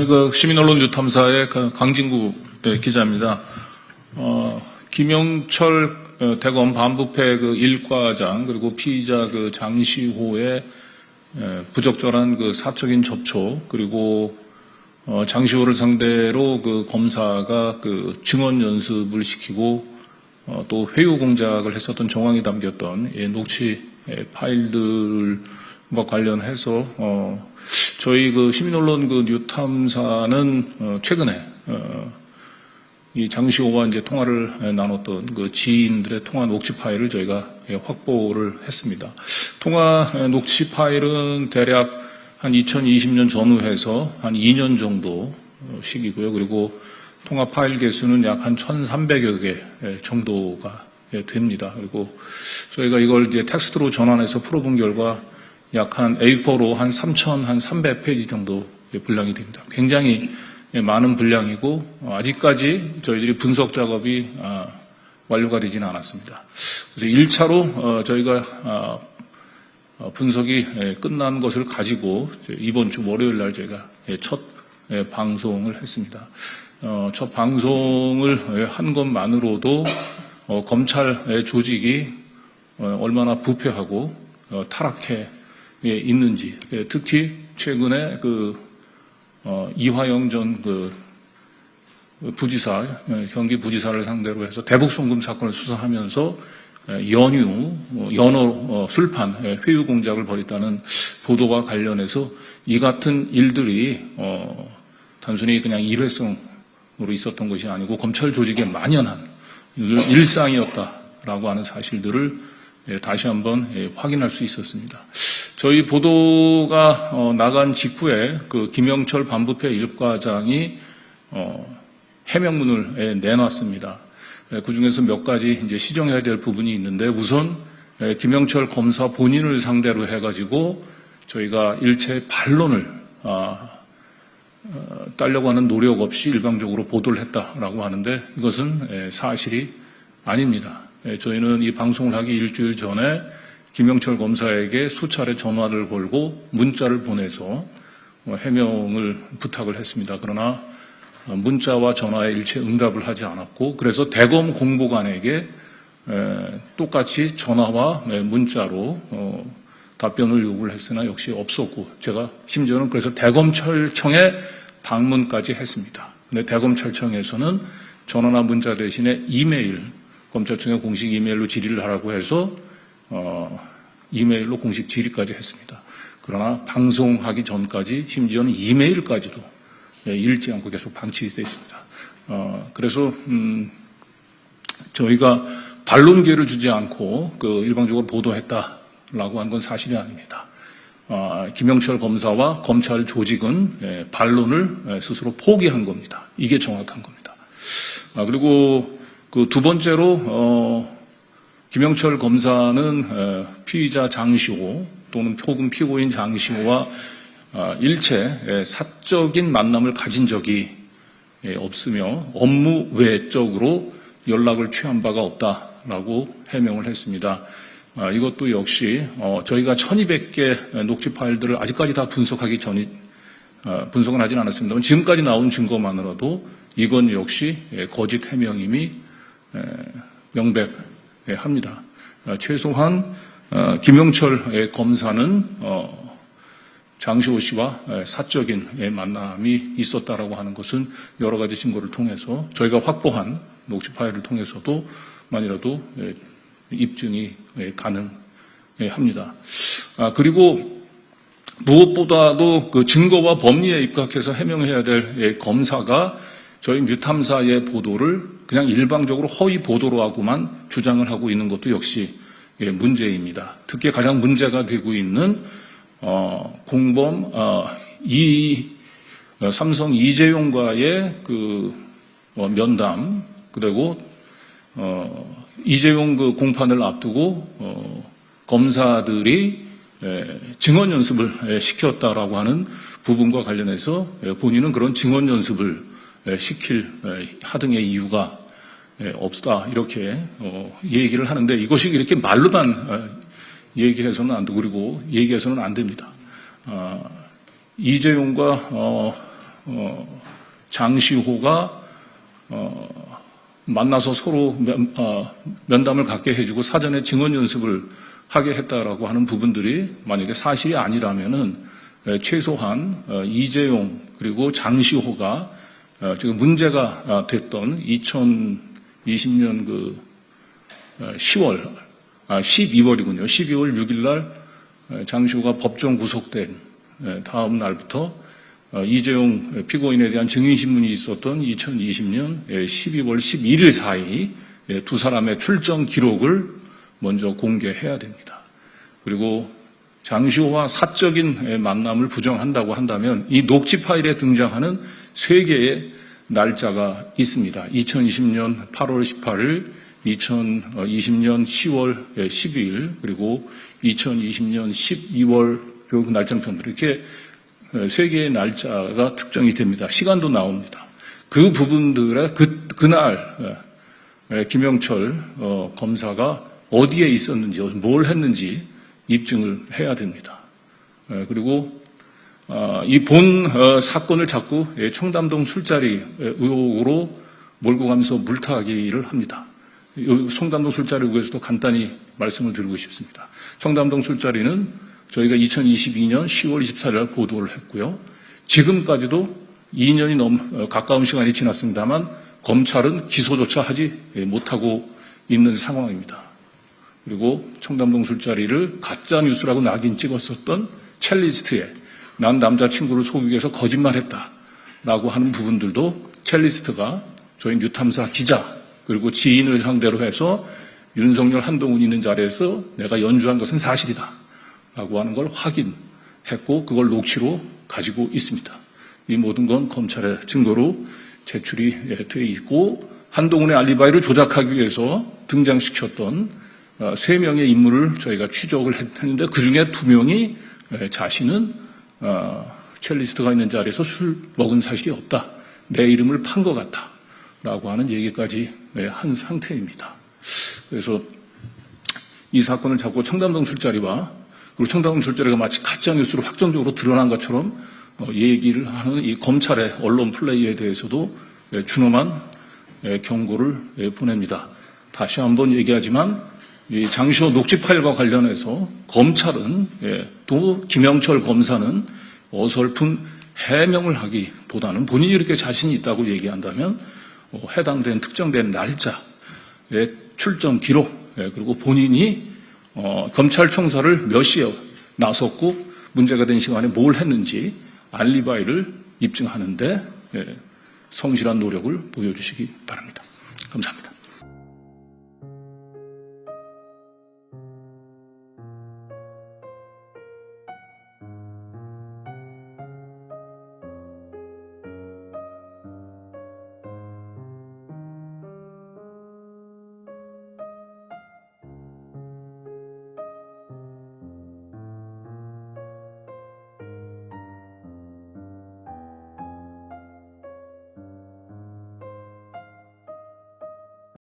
제가 시민언론 뉴탐사의 강진구 기자입니다. 김영철 대검 반부패 일과장 그리고 피의자 장시호의 부적절한 사적인 접촉 그리고 장시호를 상대로 검사가 증언 연습을 시키고 또 회유 공작을 했었던 정황이 담겼던 녹취 파일들과 관련해서 저희 시민언론 뉴탐사는 최근에 이 장시호와 이제 통화를 나눴던 지인들의 통화 녹취 파일을 저희가 확보를 했습니다. 통화 녹취 파일은 대략 한 2020년 전후해서 한 2년 정도 시기고요. 그리고 통화 파일 개수는 약 한 1,300여 개 정도가 됩니다. 그리고 저희가 이걸 이제 텍스트로 전환해서 풀어본 결과 약 한 A4로 한 3,300페이지 정도 분량이 됩니다. 굉장히 많은 분량이고 아직까지 저희들이 분석 작업이 완료가 되지는 않았습니다. 그래서 1차로 저희가 분석이 끝난 것을 가지고 이번 주 월요일 날 저희가 첫 방송을 했습니다. 첫 방송을 한 것만으로도 검찰 조직이 얼마나 부패하고 타락해 있는지, 특히 최근에 이화영 전 부지사, 경기부지사를 상대로 해서 대북송금 사건을 수사하면서 연어 술판 회유 공작을 벌였다는 보도와 관련해서 이 같은 일들이 단순히 그냥 일회성으로 있었던 것이 아니고 검찰 조직의 만연한 일상이었다라고 하는 사실들을 다시 한번 확인할 수 있었습니다. 저희 보도가 나간 직후에 김영철 반부패 일과장이 해명문을 내놨습니다. 그중에서 몇 가지 이제 시정해야 될 부분이 있는데 우선 김영철 검사 본인을 상대로 해가지고 저희가 일체 반론을 따려고 하는 노력 없이 일방적으로 보도를 했다라고 하는데 이것은 사실이 아닙니다. 저희는 이 방송을 하기 일주일 전에 김영철 검사에게 수차례 전화를 걸고 문자를 보내서 해명을 부탁을 했습니다. 그러나 문자와 전화에 일체 응답을 하지 않았고 그래서 대검 공보관에게 똑같이 전화와 문자로 답변을 요구를 했으나 역시 없었고 제가 심지어는 그래서 대검찰청에 방문까지 했습니다. 근데 대검찰청에서는 전화나 문자 대신에 이메일, 검찰청의 공식 이메일로 질의를 하라고 해서 이메일로 공식 질의까지 했습니다. 그러나 방송하기 전까지 심지어는 이메일까지도 읽지 않고 계속 방치되어 있습니다. 그래서 저희가 반론 기회를 주지 않고 일방적으로 보도했다라고 한 건 사실이 아닙니다. 김영철 검사와 검찰 조직은 반론을 스스로 포기한 겁니다. 이게 정확한 겁니다. 그리고 두 번째로 김영철 검사는 피의자 장시호 또는 혹은 피고인 장시호와 일체 사적인 만남을 가진 적이 없으며 업무 외적으로 연락을 취한 바가 없다라고 해명을 했습니다. 이것도 역시 저희가 1200개 녹취 파일들을 아직까지 다 분석은 하진 않았습니다만 지금까지 나온 증거만으로도 이건 역시 거짓 해명임이 명백합니다. 최소한 김영철 검사는 장시호 씨와 사적인 만남이 있었다라고 하는 것은 여러 가지 증거를 통해서 저희가 확보한 녹취 파일을 통해서도 만이라도 입증이 가능합니다. 그리고 무엇보다도 증거와 법리에 입각해서 해명해야 될 검사가 저희 뉴탐사의 보도를 그냥 일방적으로 허위 보도로 하고만 주장을 하고 있는 것도 역시 문제입니다. 특히 가장 문제가 되고 있는 공범 삼성 이재용과의 면담 그리고 이재용 공판을 앞두고 검사들이 증언 연습을 시켰다라고 하는 부분과 관련해서 본인은 그런 증언 연습을 시킬 하등의 이유가 없다 이렇게 얘기를 하는데 이것이 이렇게 말로만 얘기해서는 안 되고 그리고 얘기해서는 안 됩니다. 이재용과 장시호가 만나서 서로 면담을 갖게 해주고 사전에 증언 연습을 하게 했다라고 하는 부분들이 만약에 사실이 아니라면은 최소한 이재용 그리고 장시호가 지금 문제가 됐던 2020년 12월이군요. 12월 6일 날 장시호가 법정 구속된 다음 날부터 이재용 피고인에 대한 증인신문이 있었던 2020년 12월 11일 사이 두 사람의 출정 기록을 먼저 공개해야 됩니다. 그리고 장시호와 사적인 만남을 부정한다고 한다면 이 녹취 파일에 등장하는 세 개의 날짜가 있습니다. 2020년 8월 18일, 2020년 10월 12일, 그리고 2020년 12월 그 날짜는 편으로 이렇게 세 개의 날짜가 특정이 됩니다. 시간도 나옵니다. 그 부분들에 그날 김영철 검사가 어디에 있었는지, 뭘 했는지 입증을 해야 됩니다. 그리고 이 본 사건을 자꾸 청담동 술자리 의혹으로 몰고 가면서 물타기를 합니다. 청담동 술자리 의혹에서도 간단히 말씀을 드리고 싶습니다. 청담동 술자리는 저희가 2022년 10월 24일 보도를 했고요. 지금까지도 2년이 가까운 시간이 지났습니다만 검찰은 기소조차 하지 못하고 있는 상황입니다. 그리고 청담동 술자리를 가짜뉴스라고 낙인 찍었었던 첼리스트에 난 남자친구를 속이기 위해서 거짓말했다라고 하는 부분들도 첼리스트가 저희 뉴탐사 기자 그리고 지인을 상대로 해서 윤석열 한동훈이 있는 자리에서 내가 연주한 것은 사실이다 라고 하는 걸 확인했고 그걸 녹취로 가지고 있습니다. 이 모든 건 검찰의 증거로 제출이 돼 있고 한동훈의 알리바이를 조작하기 위해서 등장시켰던 3명의 인물을 저희가 추적을 했는데 그중에 2명이 자신은 첼리스트가 있는 자리에서 술 먹은 사실이 없다. 내 이름을 판 것 같다. 라고 하는 얘기까지 한 상태입니다. 그래서 이 사건을 잡고 청담동 술자리와 그리고 청담동 술자리가 마치 가짜뉴스로 확정적으로 드러난 것처럼 얘기를 하는 이 검찰의 언론 플레이에 대해서도 준엄한 경고를 보냅니다. 다시 한번 얘기하지만 이 장시호 녹취 파일과 관련해서 검찰은 또 김영철 검사는 어설픈 해명을 하기보다는 본인이 이렇게 자신이 있다고 얘기한다면 해당된 특정된 날짜의 출정 기록 그리고 본인이 검찰총사를 몇 시에 나섰고 문제가 된 시간에 뭘 했는지 알리바이를 입증하는데 성실한 노력을 보여주시기 바랍니다. 감사합니다.